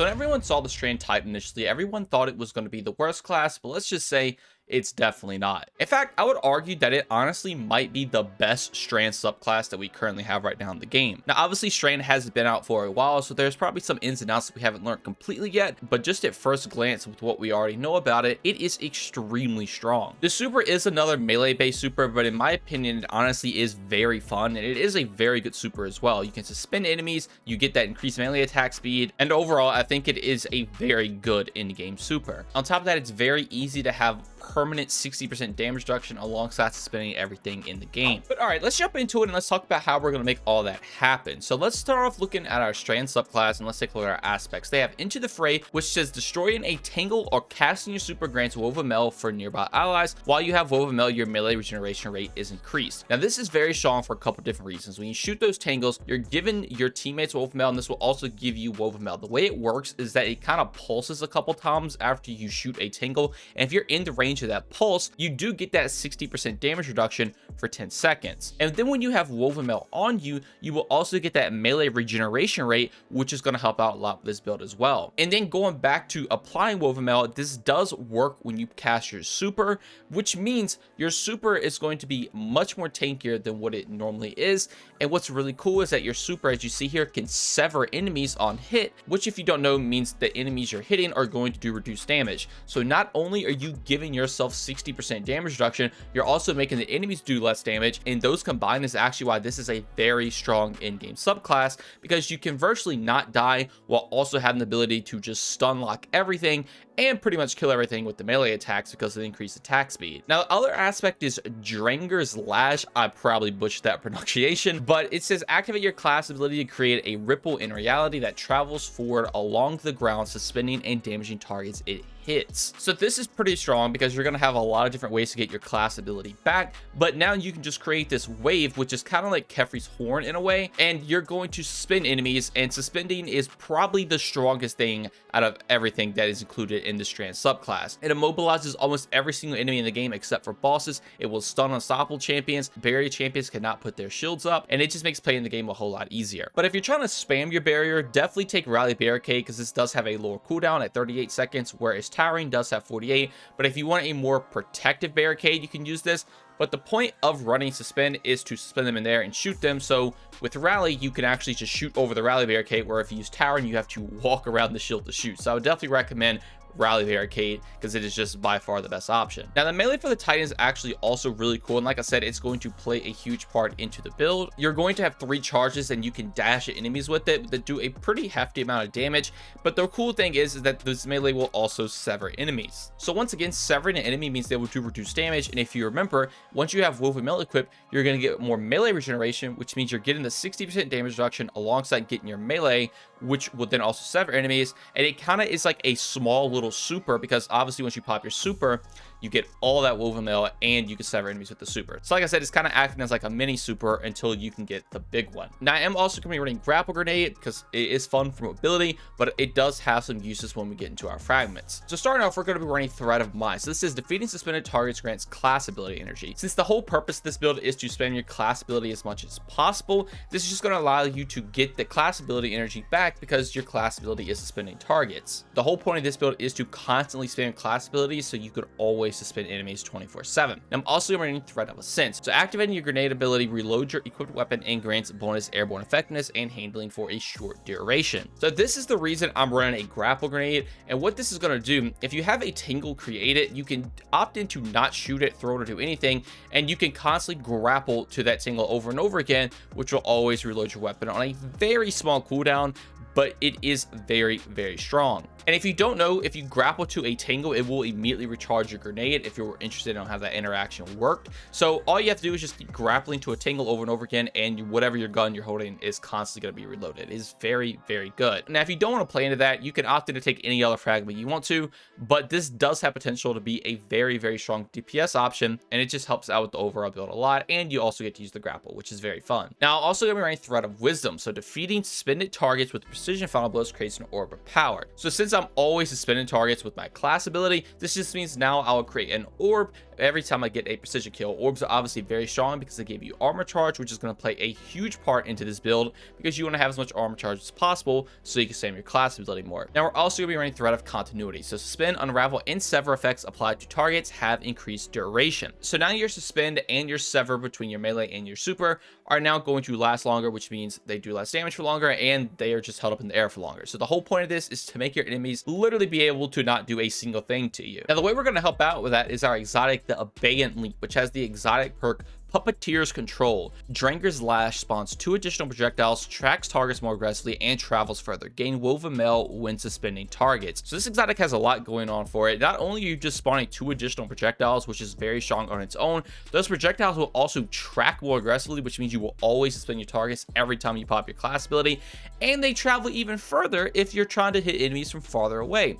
So when everyone saw the Strand type initially, everyone thought it was going to be the worst class, but let's just say it's definitely not. In fact, I would argue that it honestly might be the best Strand subclass that we currently have right now in the game. Now, obviously, Strand has been out for a while, so there's probably some ins and outs that we haven't learned completely yet, but just at first glance with what we already know about it, it is extremely strong. The super is another melee-based super, but in my opinion, it honestly is very fun, and it is a very good super as well. You can suspend enemies, you get that increased melee attack speed, and overall, I think it is a very good in-game super. On top of that, it's very easy to have permanent 60% damage reduction alongside suspending everything in the game. But all right, let's jump into it and let's talk about how we're going to make all that happen. So let's start off looking at our Strand subclass and let's take a look at our aspects. They have Into the Fray, which says destroying a tangle or casting your super grants Woven Mail for nearby allies. While you have Woven Mail, your melee regeneration rate is increased. Now this is very strong for a couple different reasons. When you shoot those tangles, you're giving your teammates Woven Mail, and this will also give you Woven Mail. The way it works is that it kind of pulses a couple times after you shoot a tangle, and if you're in the range of that pulse, you do get that 60% damage reduction for 10 seconds. And then when you have Woven Mail on you, you will also get that melee regeneration rate, which is going to help out a lot with this build as well. And then going back to applying Woven Mail, this does work when you cast your super, which means your super is going to be much more tankier than what it normally is. And what's really cool is that your super, as you see here, can sever enemies on hit, which if you don't know means the enemies you're hitting are going to do reduced damage. So not only are you giving yourself 60% damage reduction, you're also making the enemies do less damage, and those combined is actually why this is a very strong in-game subclass, because you can virtually not die while also having the ability to just stun lock everything and pretty much kill everything with the melee attacks because of the increased attack speed. Now, the other aspect is Dranger's Lash. I probably butchered that pronunciation, but it says activate your class ability to create a ripple in reality that travels forward along the ground, suspending and damaging targets it hits. So this is pretty strong because you're going to have a lot of different ways to get your class ability back, but now you can just create this wave, which is kind of like Kefri's horn in a way, and you're going to suspend enemies, and suspending is probably the strongest thing out of everything that is included in the Strand subclass. It immobilizes almost every single enemy in the game except for bosses. It will stun unstoppable champions. Barrier champions cannot put their shields up, and it just makes playing the game a whole lot easier. But if you're trying to spam your barrier, definitely take Rally Barricade, because this does have a lower cooldown at 38 seconds, whereas Towering does have 48. But if you want a more protective barricade, you can use this. But the point of running suspend is to suspend them in there and shoot them. So with Rally, you can actually just shoot over the Rally Barricade, where if you use Towering, you have to walk around the shield to shoot. So I would definitely recommend Rally Barricade, because it is just by far the best option. Now, the melee for the Titan is actually also really cool, and like I said, it's going to play a huge part into the build. You're going to have 3 charges, and you can dash at enemies with it that do a pretty hefty amount of damage. But the cool thing is that this melee will also sever enemies. So once again, severing an enemy means they will do reduced damage, and if you remember, once you have Woven Mail equipped, you're going to get more melee regeneration, which means you're getting the 60% damage reduction alongside getting your melee, which will then also sever enemies. And it kind of is like a small little super, because obviously once you pop your super, you get all that Woven Mail and you can sever enemies with the super. So like I said, it's kind of acting as like a mini super until you can get the big one. Now, I am also going to be running Grapple Grenade because it is fun for mobility, but it does have some uses when we get into our fragments. So starting off, we're going to be running Thread of Mind. So this is defeating suspended targets grants class ability energy. Since the whole purpose of this build is to spam your class ability as much as possible, this is just going to allow you to get the class ability energy back because your class ability is suspending targets. The whole point of this build is to constantly spam class abilities so you could always suspend enemies 24/7. I'm also running Thread of Ascent. So activating your grenade ability, reload your equipped weapon and grants bonus airborne effectiveness and handling for a short duration. So this is the reason I'm running a grapple grenade, and what this is going to do, if you have a tingle created, you can opt in to not shoot it, throw it, or do anything, and you can constantly grapple to that tingle over and over again, which will always reload your weapon on a very small cooldown, but it is very, very strong. And if you don't know, if you grapple to a tingle, it will immediately recharge your grenade if you're interested in how that interaction worked. So all you have to do is just keep grappling to a tingle over and over again, and whatever your gun you're holding is constantly going to be reloaded. It is very, very good. Now, if you don't want to play into that, you can opt in to take any other fragment you want to, but this does have potential to be a very, very strong DPS option, and it just helps out with the overall build a lot, and you also get to use the grapple, which is very fun. Now, also going to be running Thread of Wisdom. So defeating suspended targets with precision precision final blows creates an orb of power. So since I'm always suspending targets with my class ability, this just means now I'll create an orb every time I get a precision kill. Orbs are obviously very strong because they give you armor charge, which is going to play a huge part into this build because you want to have as much armor charge as possible so you can save your class ability more. Now we're also going to be running Thread of Continuity. So suspend, unravel, and sever effects applied to targets have increased duration. So now your suspend and your sever between your melee and your super are now going to last longer, which means they do less damage for longer and they are just held up in the air for longer. So the whole point of this is to make your enemies literally be able to not do a single thing to you. Now the way we're going to help out with that is our exotic, the Abeyant Leap, which has the exotic perk Puppeteer's Control. Dranger's Lash spawns 2 additional projectiles, tracks targets more aggressively, and travels further. Gain Woven Mail when suspending targets. So this exotic has a lot going on for it. Not only are you just spawning 2 additional projectiles, which is very strong on its own, those projectiles will also track more aggressively, which means you will always suspend your targets every time you pop your class ability, and they travel even further if you're trying to hit enemies from farther away.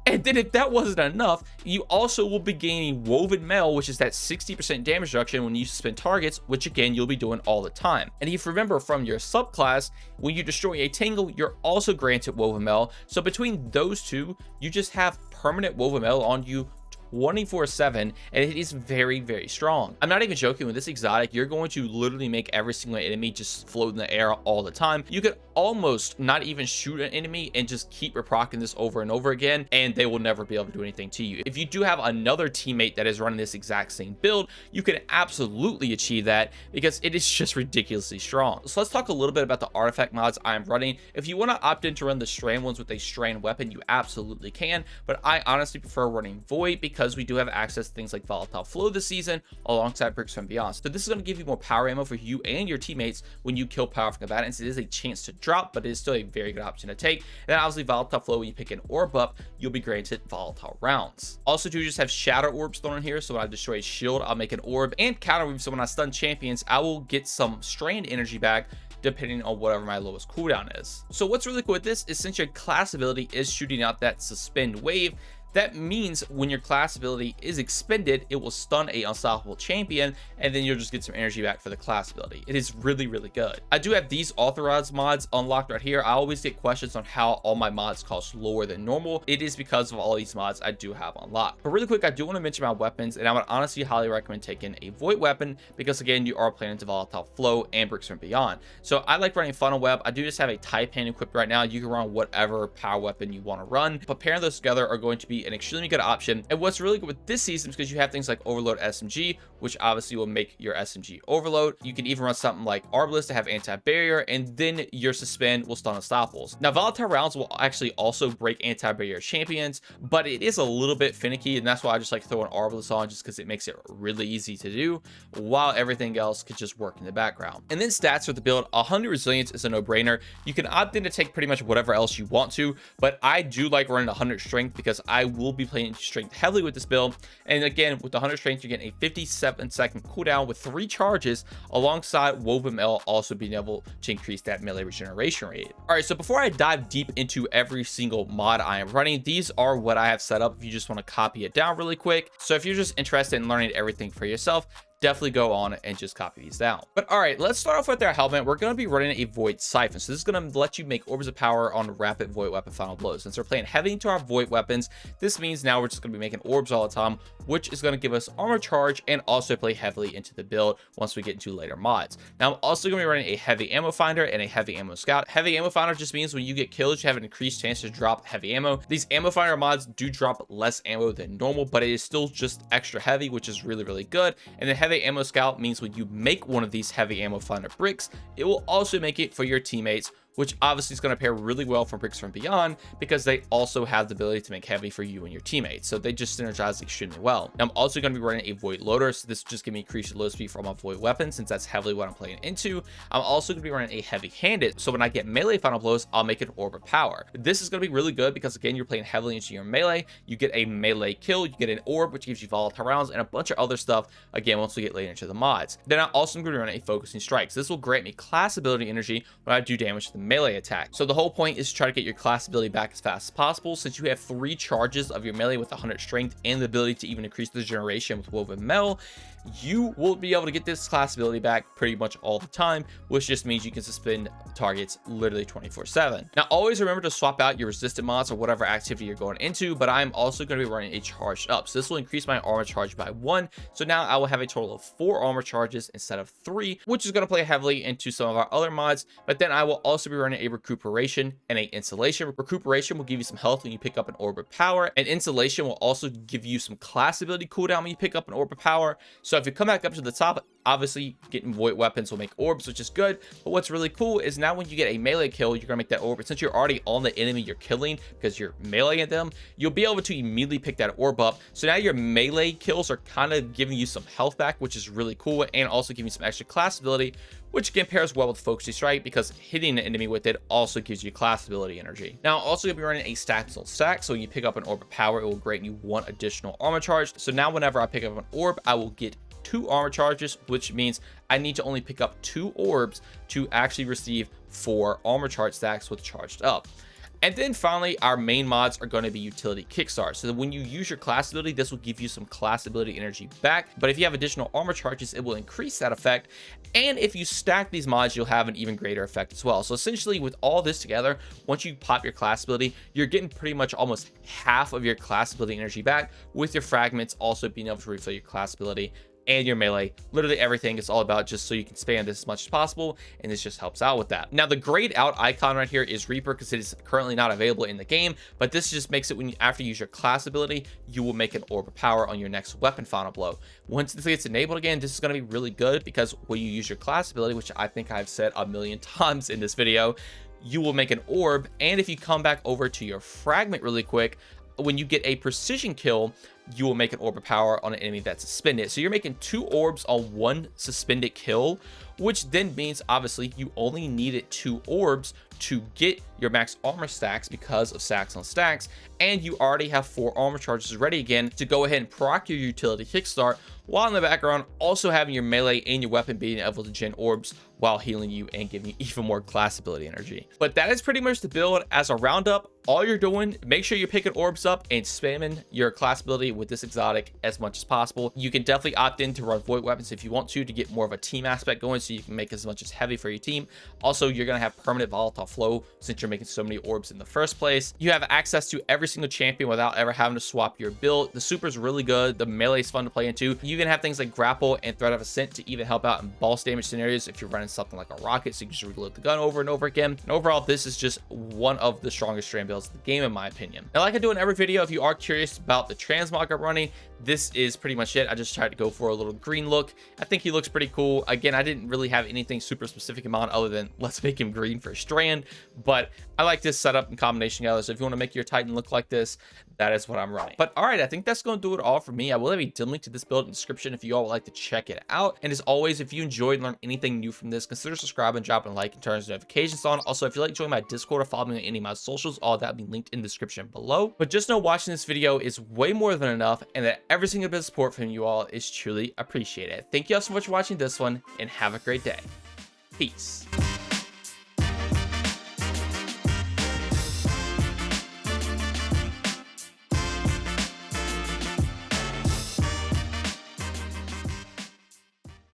And then if that wasn't enough, you also will be gaining Woven Mail, which is that 60% damage reduction when you suspend targets, which again, you'll be doing all the time. And if you remember from your subclass, when you destroy a Tangle, you're also granted Woven Mail. So between those two, you just have permanent Woven Mail on you 24/7, and it is very, very strong. I'm not even joking. With this exotic, you're going to literally make every single enemy just float in the air all the time. You could almost not even shoot an enemy and just keep reprocking this over and over again, and they will never be able to do anything to you. If you do have another teammate that is running this exact same build, you can absolutely achieve that because it is just ridiculously strong. So let's talk a little bit about the artifact mods I'm running. If you want to opt in to run the Strand ones with a Strand weapon, you absolutely can, but I honestly prefer running Void because we do have access to things like Volatile Flow this season alongside Bricks from Beyond. So this is going to give you more power ammo for you and your teammates when you kill powerful combatants. It is a chance to drop, but it is still a very good option to take. And then obviously Volatile Flow, when you pick an orb up, you'll be granted volatile rounds. Also do just have Shatter Orbs thrown in here, so when I destroy a shield, I'll make an orb, and Counter Weave, so when I stun champions, I will get some Strand energy back depending on whatever my lowest cooldown is. So what's really cool with this is since your class ability is shooting out that suspend wave, that means when your class ability is expended, it will stun a unstoppable champion, and then you'll just get some energy back for the class ability. It is really, really good. I do have these authorized mods unlocked right here. I always get questions on how all my mods cost lower than normal. It is because of all these mods I do have unlocked. But really quick, I do want to mention my weapons, and I would honestly highly recommend taking a Void weapon because again, you are playing into Volatile Flow and Bricks from Beyond. So I like running Funnel Web. I do just have a Type Hand equipped right now. You can run whatever power weapon you want to run, but pairing those together are going to be an extremely good option. And what's really good with this season is because you have things like Overload SMG, which obviously will make your SMG overload. You can even run something like Arbalist to have anti-barrier, and then your suspend will stun unstoppables. Now volatile rounds will actually also break anti-barrier champions, but it is a little bit finicky, and that's why I just like throwing Arbalist on, just because it makes it really easy to do while everything else could just work in the background. And then stats for the build: 100 resilience is a no-brainer. You can opt in to take pretty much whatever else you want to, but I do like running 100 strength because I will be playing strength heavily with this build. And again, with the 100 strength, you're getting a 57-second cooldown with 3 charges alongside Woven Mail also being able to increase that melee regeneration rate. All right, so before I dive deep into every single mod I am running, these are what I have set up if you just want to copy it down really quick. So if you're just interested in learning everything for yourself, definitely go on and just copy these down. But all right, let's start off with our helmet. We're going to be running a Void Siphon. So this is going to let you make orbs of power on rapid Void weapon final blows. Since we're playing heavy into our Void weapons, this means now we're just going to be making orbs all the time, which is going to give us armor charge and also play heavily into the build once we get into later mods. Now I'm also going to be running a heavy ammo finder and a heavy ammo scout. Heavy ammo finder just means when you get killed, you have an increased chance to drop heavy ammo. These ammo finder mods do drop less ammo than normal, but it is still just extra heavy, which is really, really good. And the heavy ammo scout means when you make one of these heavy ammo finder bricks, it will also make it for your teammates, which obviously is going to pair really well for Bricks from Beyond because they also have the ability to make heavy for you and your teammates. So they just synergize extremely well. Now, I'm also going to be running a Void Loader. So this just give me increased load speed for all my Void weapons since that's heavily what I'm playing into. I'm also going to be running a Heavy Handed. So when I get melee final blows, I'll make an Orb of Power. This is going to be really good because again, you're playing heavily into your melee. You get a melee kill, you get an orb, which gives you volatile rounds and a bunch of other stuff. Again, once we get later into the mods. Then I'm also going to run a Focusing Strike. So this will grant me class ability energy when I do damage to the melee attack. So the whole point is to try to get your class ability back as fast as possible. Since you have 3 charges of your melee with 100 strength and the ability to even increase the generation with woven metal, you will be able to get this class ability back pretty much all the time, which just means you can suspend targets literally 24/7. Now always remember to swap out your resistant mods or whatever activity you're going into, but I'm also going to be running a charged up, so this will increase my armor charge by 1. So now I will have a total of 4 armor charges instead of 3, which is going to play heavily into some of our other mods. But then I will also be running a recuperation and a insulation. Recuperation will give you some health when you pick up an orb of power, and insulation will also give you some class ability cooldown when you pick up an orb of power. So if you come back up to the top, obviously getting void weapons will make orbs, which is good. But what's really cool is now when you get a melee kill, you're gonna make that orb. And since you're already on the enemy you're killing because you're meleeing at them, you'll be able to immediately pick that orb up. So now your melee kills are kind of giving you some health back, which is really cool, and also giving you some extra class ability, which again pairs well with Focusing Strike because hitting an enemy with it also gives you class ability energy. Now also gonna be running a stack on stack, so when you pick up an orb of power, it will grant you 1 additional armor charge. So now whenever I pick up an orb, I will get 2 armor charges, which means I need to only pick up 2 orbs to actually receive 4 armor charge stacks with charged up. And then finally, our main mods are going to be utility kickstart. So that when you use your class ability, this will give you some class ability energy back. But if you have additional armor charges, it will increase that effect. And if you stack these mods, you'll have an even greater effect as well. So essentially with all this together, once you pop your class ability, you're getting pretty much almost half of your class ability energy back, with your fragments also being able to refill your class ability and your melee. Literally everything is all about just so you can spam this as much as possible, and this just helps out with that. Now the grayed out icon right here is Reaper because it is currently not available in the game, but this just makes it when you, after you use your class ability, you will make an orb of power on your next weapon final blow. Once this gets enabled again, this is going to be really good because when you use your class ability, which I think I've said a million times in this video, you will make an orb. And if you come back over to your fragment really quick, when you get a precision kill, you will make an orb of power on an enemy that's suspended. So you're making 2 orbs on 1 suspended kill, which then means obviously you only needed 2 orbs to get your max armor stacks because of stacks on stacks, and you already have 4 armor charges ready again to go ahead and proc your utility kickstart, while in the background also having your melee and your weapon being able to gen orbs while healing you and giving you even more class ability energy. But that is pretty much the build as a roundup. All you're doing, make sure you're picking orbs up and spamming your class ability with this exotic as much as possible. You can definitely opt in to run void weapons if you want to get more of a team aspect going, so you can make as much as heavy for your team. Also, you're going to have permanent volatile flow since you're making so many orbs in the first place. You have access to every single champion without ever having to swap your build. The super is really good. The melee is fun to play into. You can have things like grapple and threat of ascent to even help out in boss damage scenarios if you're running something like a rocket, so you can just reload the gun over and over again. And overall, this is just one of the strongest Strand builds in the game, in my opinion. Now, like I do in every video, if you are curious about the transmog I'm running, this is pretty much it. I just tried to go for a little green look. I think he looks pretty cool. Again, I didn't really have anything super specific in mind other than let's make him green for Strand, but I like this setup and combination together. So if you want to make your Titan look like this, that is what I'm running. But all right, I think that's going to do it all for me. I will have a dim link to this build in the description if you all would like to check it out. And as always, if you enjoyed and learned anything new from this, consider subscribing, dropping a like, and turning notifications on. Also, if you like joining my Discord or follow me on any of my socials, all that will be linked in the description below. But just know watching this video is way more than enough, and that every single bit of support from you all is truly appreciated. Thank you all so much for watching this one, and have a great day. Peace.